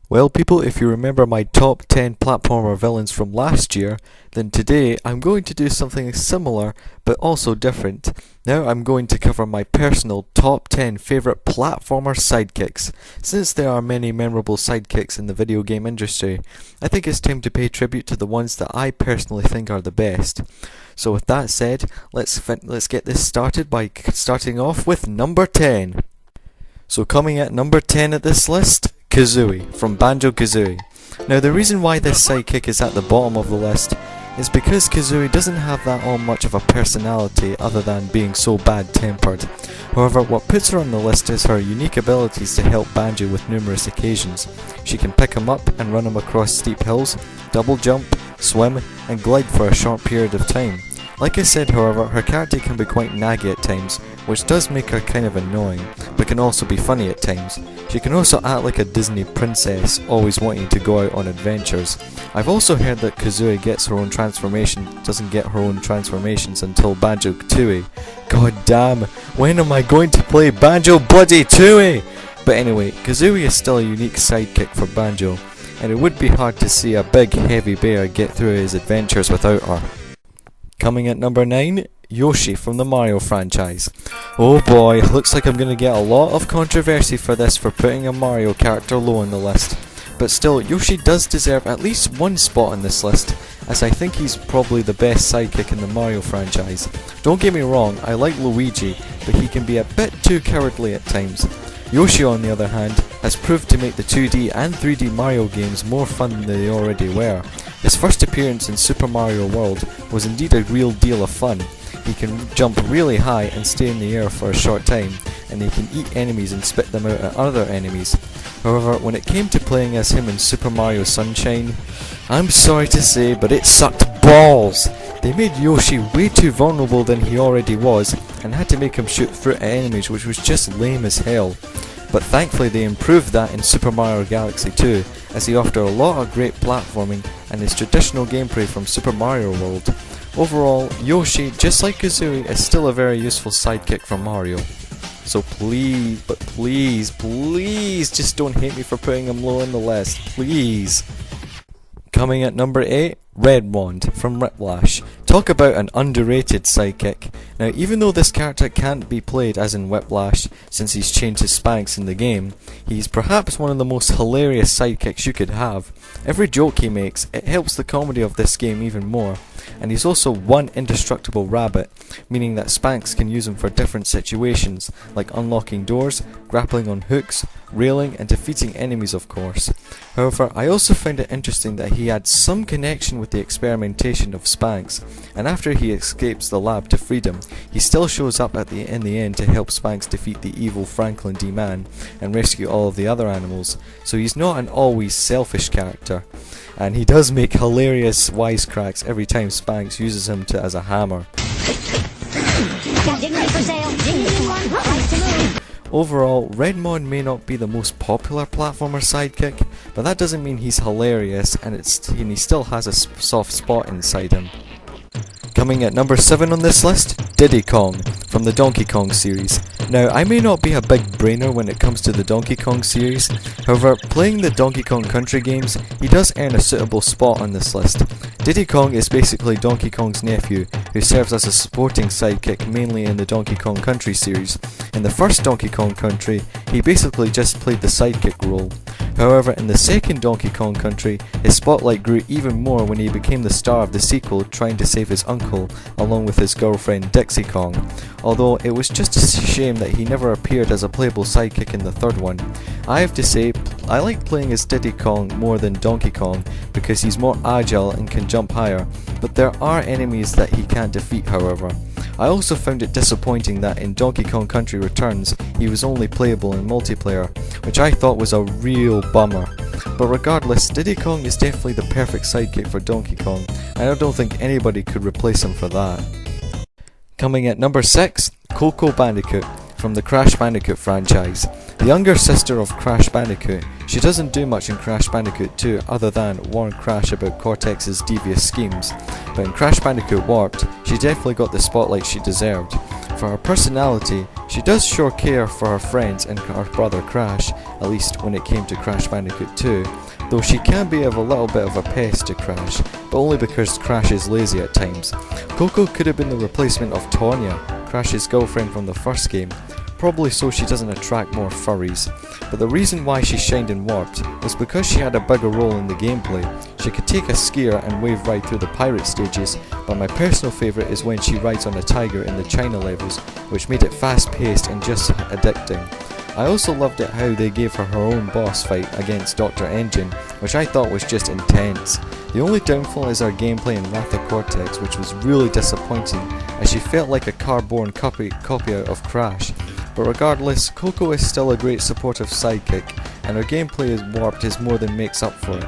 Well people, if you remember my top 10 platformer villains from last year, then today I'm going to do something similar but also different. Now I'm going to cover my personal top 10 favourite platformer sidekicks. Since there are many memorable sidekicks in the video game industry, I think it's time to pay tribute to the ones that I personally think are the best. So with that said, let's get this started by starting off with number 10. So coming at number 10 at this list, Kazooie from Banjo-Kazooie. Now the reason why this sidekick is at the bottom of the list is because Kazooie doesn't have that all much of a personality other than being so bad-tempered. However, what puts her on the list is her unique abilities to help Banjo with numerous occasions. She can pick him up and run him across steep hills, double jump, swim, and glide for a short period of time. Like I said, however, her character can be quite naggy at times, which does make her kind of annoying, but can also be funny at times. She can also act like a Disney princess, always wanting to go out on adventures. I've also heard that Kazooie gets her own doesn't get her own transformations until Banjo-Tooie. God damn, when am I going to play Banjo-Bloody-Tooie? But anyway, Kazooie is still a unique sidekick for Banjo, and it would be hard to see a big heavy bear get through his adventures without her. Coming at number 9, Yoshi from the Mario franchise. Oh boy, looks like I'm going to get a lot of controversy for this for putting a Mario character low on the list. But still, Yoshi does deserve at least one spot on this list, as I think he's probably the best sidekick in the Mario franchise. Don't get me wrong, I like Luigi, but he can be a bit too cowardly at times. Yoshi, on the other hand, has proved to make the 2D and 3D Mario games more fun than they already were. His first appearance in Super Mario World was indeed a real deal of fun. He can jump really high and stay in the air for a short time, and he can eat enemies and spit them out at other enemies. However, when it came to playing as him in Super Mario Sunshine, I'm sorry to say, but it sucked balls! They made Yoshi way too vulnerable than he already was, and had to make him shoot fruit at enemies, which was just lame as hell. But thankfully they improved that in Super Mario Galaxy 2, as he offered a lot of great platforming and his traditional gameplay from Super Mario World. Overall, Yoshi, just like Kazooie, is still a very useful sidekick for Mario. So please, please just don't hate me for putting him low on the list, please. Coming at number 8, Redmond from Whiplash. Talk about an underrated sidekick. Now, even though this character can't be played as in Whiplash, since he's changed his Spanx in the game, he's perhaps one of the most hilarious sidekicks you could have. Every joke he makes, it helps the comedy of this game even more. And he's also one indestructible rabbit, meaning that Spanx can use him for different situations, like unlocking doors, grappling on hooks, railing, and defeating enemies, of course. However, I also found it interesting that he had some connection with the experimentation of Spanx, and after he escapes the lab to freedom, he still shows up in the end to help Spanx defeat the evil Franklin D. Man and rescue all of the other animals, so he's not an always selfish character. And he does make hilarious wisecracks every time Spanx uses him as a hammer. Overall, Redmond may not be the most popular platformer sidekick, but that doesn't mean he's hilarious, and he still has a soft spot inside him. Coming at number 7 on this list, Diddy Kong from the Donkey Kong series. Now, I may not be a big brainer when it comes to the Donkey Kong series, however, playing the Donkey Kong Country games, he does earn a suitable spot on this list. Diddy Kong is basically Donkey Kong's nephew, who serves as a supporting sidekick mainly in the Donkey Kong Country series. In the first Donkey Kong Country, he basically just played the sidekick role. However, in the second Donkey Kong Country, his spotlight grew even more when he became the star of the sequel trying to save his uncle, along with his girlfriend Dixie Kong. Although it was just a shame that he never appeared as a playable sidekick in the third one. I have to say, I like playing as Diddy Kong more than Donkey Kong because he's more agile and can jump higher, but there are enemies that he can't defeat, however. I also found it disappointing that in Donkey Kong Country Returns, he was only playable in multiplayer, which I thought was a real bummer. But regardless, Diddy Kong is definitely the perfect sidekick for Donkey Kong, and I don't think anybody could replace him for that. Coming at number 6, Coco Bandicoot from the Crash Bandicoot franchise. The younger sister of Crash Bandicoot, she doesn't do much in Crash Bandicoot 2 other than warn Crash about Cortex's devious schemes, but in Crash Bandicoot Warped, she definitely got the spotlight she deserved. For her personality, she does show care for her friends and her brother Crash, at least when it came to Crash Bandicoot 2, though she can be of a little bit of a pest to Crash, but only because Crash is lazy at times. Coco could have been the replacement of Tonya, Crash's girlfriend from the first game, probably so she doesn't attract more furries. But the reason why she shined in Warped was because she had a bigger role in the gameplay. She could take a skier and wave ride through the pirate stages, but my personal favourite is when she rides on a tiger in the China levels, which made it fast paced and just addicting. I also loved it how they gave her own boss fight against Dr. Engine, which I thought was just intense. The only downfall is her gameplay in Wrath of Cortex, which was really disappointing, as she felt like a cardboard copy out of Crash. But regardless, Coco is still a great supportive sidekick, and her gameplay is Warped is more than makes up for it.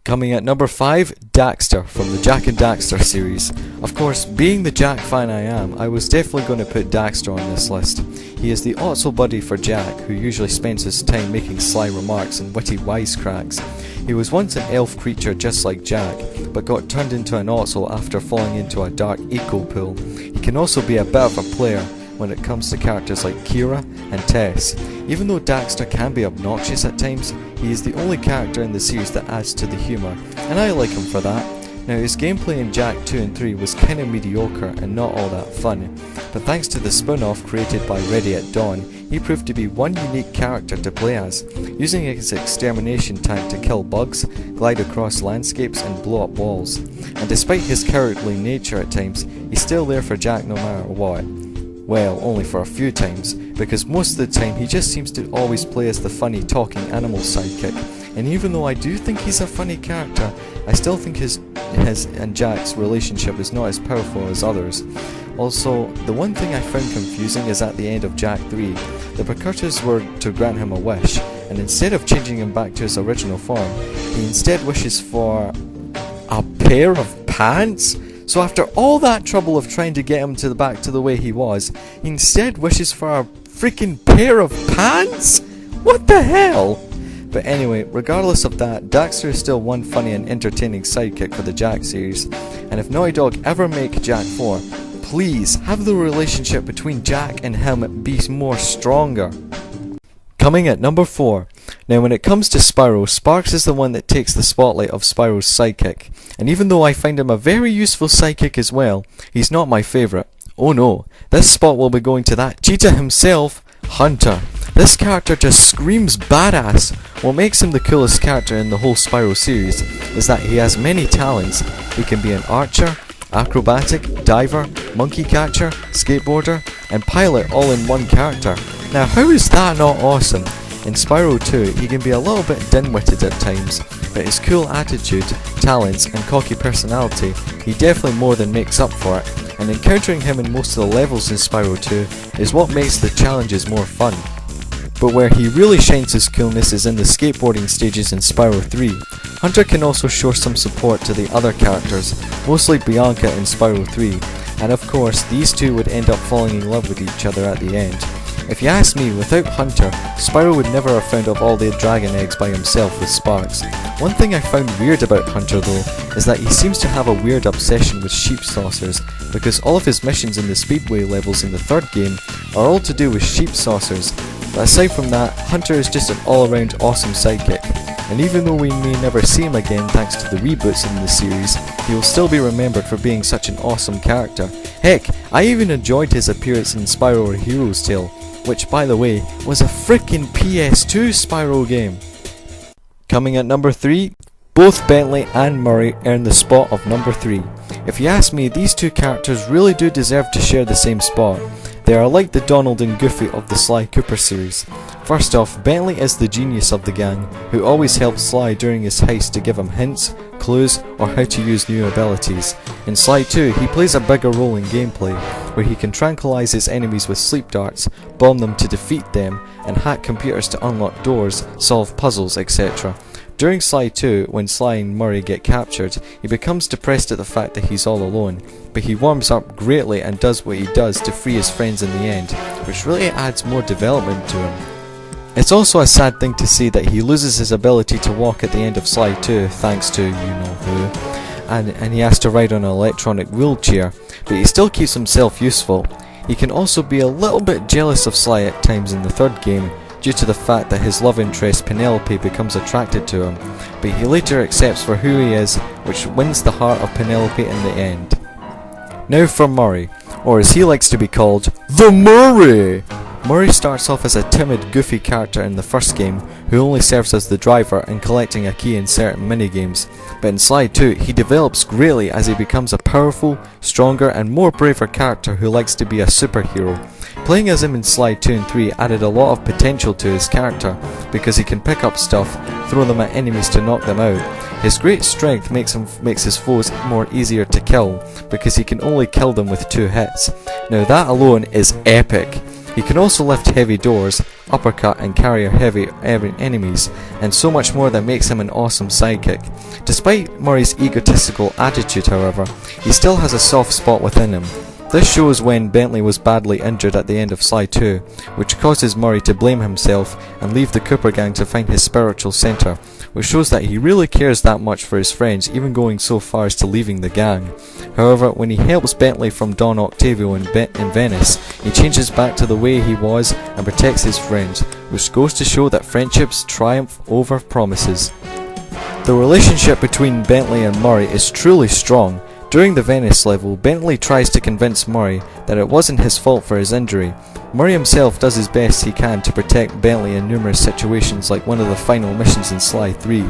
Coming at number 5, Daxter from the Jak and Daxter series. Of course, being the Jak fan I am, I was definitely going to put Daxter on this list. He is the Otso buddy for Jak, who usually spends his time making sly remarks and witty wisecracks. He was once an elf creature just like Jak, but got turned into an Otso after falling into a dark eco pool. He can also be a bit of a player when it comes to characters like Kira and Tess. Even though Daxter can be obnoxious at times, he is the only character in the series that adds to the humour, and I like him for that. Now, his gameplay in Jak 2 and 3 was kinda mediocre and not all that fun, but thanks to the spin-off created by Ready at Dawn, he proved to be one unique character to play as, using his extermination tank to kill bugs, glide across landscapes and blow up walls. And despite his cowardly nature at times, he's still there for Jak no matter what. Well, only for a few times, because most of the time he just seems to always play as the funny talking animal sidekick. And even though I do think he's a funny character, I still think his and Jak's relationship is not as powerful as others. Also, the one thing I found confusing is at the end of Jak 3, the precursors were to grant him a wish, and instead of changing him back to his original form, he instead wishes for a pair of pants? So after all that trouble of trying to get him back to the way he was, he instead wishes for a freaking pair of pants? What the hell? But anyway, regardless of that, Daxter is still one funny and entertaining sidekick for the Jak series, and if Naughty Dog ever make Jak 4, please have the relationship between Jak and him be more stronger. Coming at number 4. Now when it comes to Spyro, Sparks is the one that takes the spotlight of Spyro's sidekick, and even though I find him a very useful sidekick as well, he's not my favourite. Oh no, this spot will be going to that cheetah himself, Hunter. This character just screams badass. What makes him the coolest character in the whole Spyro series is that he has many talents. He can be an archer, acrobatic, diver, monkey catcher, skateboarder, and pilot all in one character. Now how is that not awesome? In Spyro 2, he can be a little bit dim-witted at times, but his cool attitude, talents, and cocky personality, he definitely more than makes up for it, and encountering him in most of the levels in Spyro 2 is what makes the challenges more fun. But where he really shines his coolness is in the skateboarding stages in Spyro 3. Hunter can also show some support to the other characters, mostly Bianca in Spyro 3, and of course these two would end up falling in love with each other at the end. If you ask me, without Hunter, Spyro would never have found up all the dragon eggs by himself with Sparks. One thing I found weird about Hunter though, is that he seems to have a weird obsession with sheep saucers, because all of his missions in the Speedway levels in the third game are all to do with sheep saucers. But aside from that, Hunter is just an all-around awesome sidekick, and even though we may never see him again thanks to the reboots in the series, he will still be remembered for being such an awesome character. Heck, I even enjoyed his appearance in Spyro A Hero's Tale, which by the way, was a frickin' PS2 Spyro game. Coming at number 3, both Bentley and Murray earn the spot of number 3. If you ask me, these two characters really do deserve to share the same spot. They are like the Donald and Goofy of the Sly Cooper series. First off, Bentley is the genius of the gang, who always helps Sly during his heist to give him hints, clues, or how to use new abilities. In Sly 2, he plays a bigger role in gameplay, where he can tranquilize his enemies with sleep darts, bomb them to defeat them, and hack computers to unlock doors, solve puzzles, etc. During Sly 2, when Sly and Murray get captured, he becomes depressed at the fact that he's all alone, but he warms up greatly and does what he does to free his friends in the end, which really adds more development to him. It's also a sad thing to see that he loses his ability to walk at the end of Sly 2 thanks to you-know-who, and he has to ride on an electronic wheelchair, but he still keeps himself useful. He can also be a little bit jealous of Sly at times in the third game, due to the fact that his love interest Penelope becomes attracted to him, but he later accepts for who he is, which wins the heart of Penelope in the end. Now for Murray, or as he likes to be called, the Murray! Murray starts off as a timid, goofy character in the first game, who only serves as the driver and collecting a key in certain minigames, but in Sly 2 he develops greatly as he becomes a powerful, stronger and more braver character who likes to be a superhero. Playing as him in Sly 2 and 3 added a lot of potential to his character, because he can pick up stuff, throw them at enemies to knock them out. His great strength makes his foes more easier to kill, because he can only kill them with 2 hits. Now that alone is epic. He can also lift heavy doors, uppercut and carry heavy enemies, and so much more that makes him an awesome sidekick. Despite Murray's egotistical attitude, however, he still has a soft spot within him. This shows when Bentley was badly injured at the end of Sly 2, which causes Murray to blame himself and leave the Cooper gang to find his spiritual centre, which shows that he really cares that much for his friends, even going so far as to leaving the gang. However, when he helps Bentley from Don Octavio in Venice, he changes back to the way he was and protects his friends, which goes to show that friendships triumph over promises. The relationship between Bentley and Murray is truly strong. During the Venice level, Bentley tries to convince Murray that it wasn't his fault for his injury. Murray himself does his best he can to protect Bentley in numerous situations, like one of the final missions in Sly 3.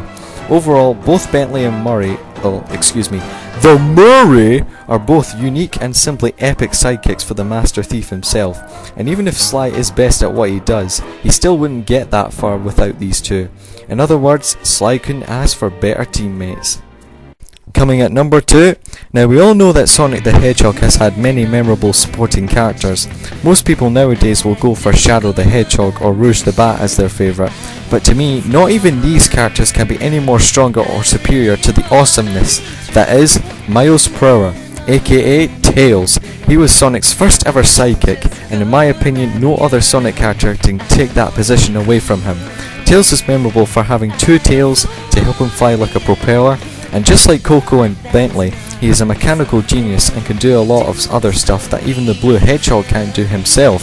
Overall, both Bentley and Murray, the Murray, are both unique and simply epic sidekicks for the Master Thief himself, and even if Sly is best at what he does, he still wouldn't get that far without these two. In other words, Sly couldn't ask for better teammates. Coming at number 2, now we all know that Sonic the Hedgehog has had many memorable supporting characters. Most people nowadays will go for Shadow the Hedgehog or Rouge the Bat as their favourite, but to me, not even these characters can be any more stronger or superior to the awesomeness that is Miles Prower, aka Tails. He was Sonic's first ever sidekick, and in my opinion no other Sonic character can take that position away from him. Tails is memorable for having 2 tails to help him fly like a propeller, and just like Coco and Bentley, he is a mechanical genius and can do a lot of other stuff that even the Blue Hedgehog can't do himself.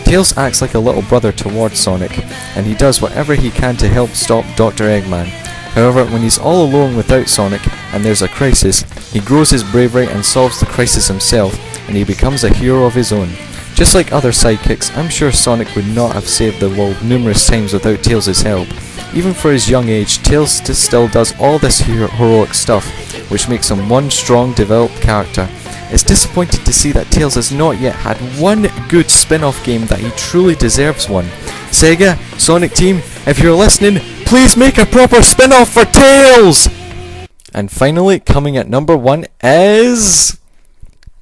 Tails acts like a little brother towards Sonic, and he does whatever he can to help stop Dr. Eggman. However, when he's all alone without Sonic and there's a crisis, he grows his bravery and solves the crisis himself, and he becomes a hero of his own. Just like other sidekicks, I'm sure Sonic would not have saved the world numerous times without Tails' help. Even for his young age, Tails still does all this heroic stuff, which makes him one strong, developed character. It's disappointing to see that Tails has not yet had one good spin-off game that he truly deserves one. Sega, Sonic Team, if you're listening, please make a proper spin-off for Tails! And finally, coming at number 1 is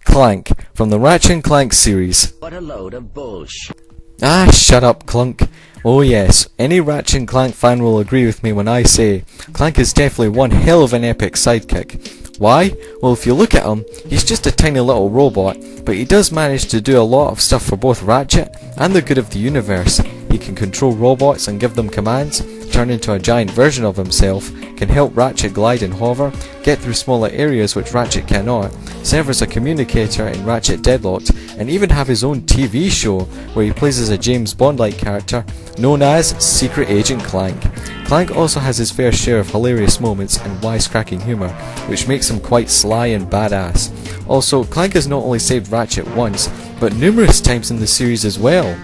Clank, from the Ratchet & Clank series. What a load of bullshit. Ah, shut up, Clank. Oh yes, any Ratchet & Clank fan will agree with me when I say Clank is definitely one hell of an epic sidekick. Why? Well, if you look at him, he's just a tiny little robot, but he does manage to do a lot of stuff for both Ratchet and the good of the universe. He can control robots and give them commands, turn into a giant version of himself, can help Ratchet glide and hover, get through smaller areas which Ratchet cannot, serve as a communicator in Ratchet Deadlocked, and even have his own TV show where he plays as a James Bond-like character known as Secret Agent Clank. Clank also has his fair share of hilarious moments and wisecracking humour, which makes him quite sly and badass. Also, Clank has not only saved Ratchet once, but numerous times in the series as well.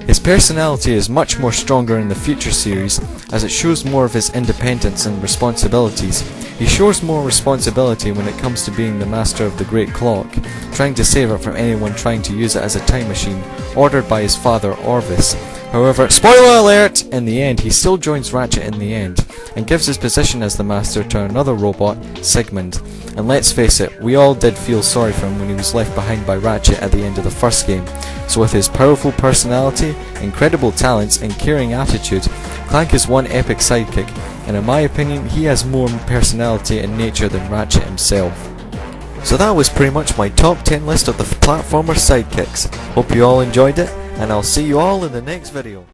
His personality is much more stronger in the future series, as it shows more of his independence and responsibilities. He shows more responsibility when it comes to being the master of the Great Clock, trying to save it from anyone trying to use it as a time machine, ordered by his father Orvis. However, spoiler alert, in the end he still joins Ratchet in the end, and gives his position as the master to another robot, Sigmund. And let's face it, we all did feel sorry for him when he was left behind by Ratchet at the end of the first game. So with his powerful personality, incredible talents and caring attitude, Clank is one epic sidekick, and in my opinion he has more personality and nature than Ratchet himself. So that was pretty much my top 10 list of the Platformer Sidekicks. Hope you all enjoyed it, and I'll see you all in the next video.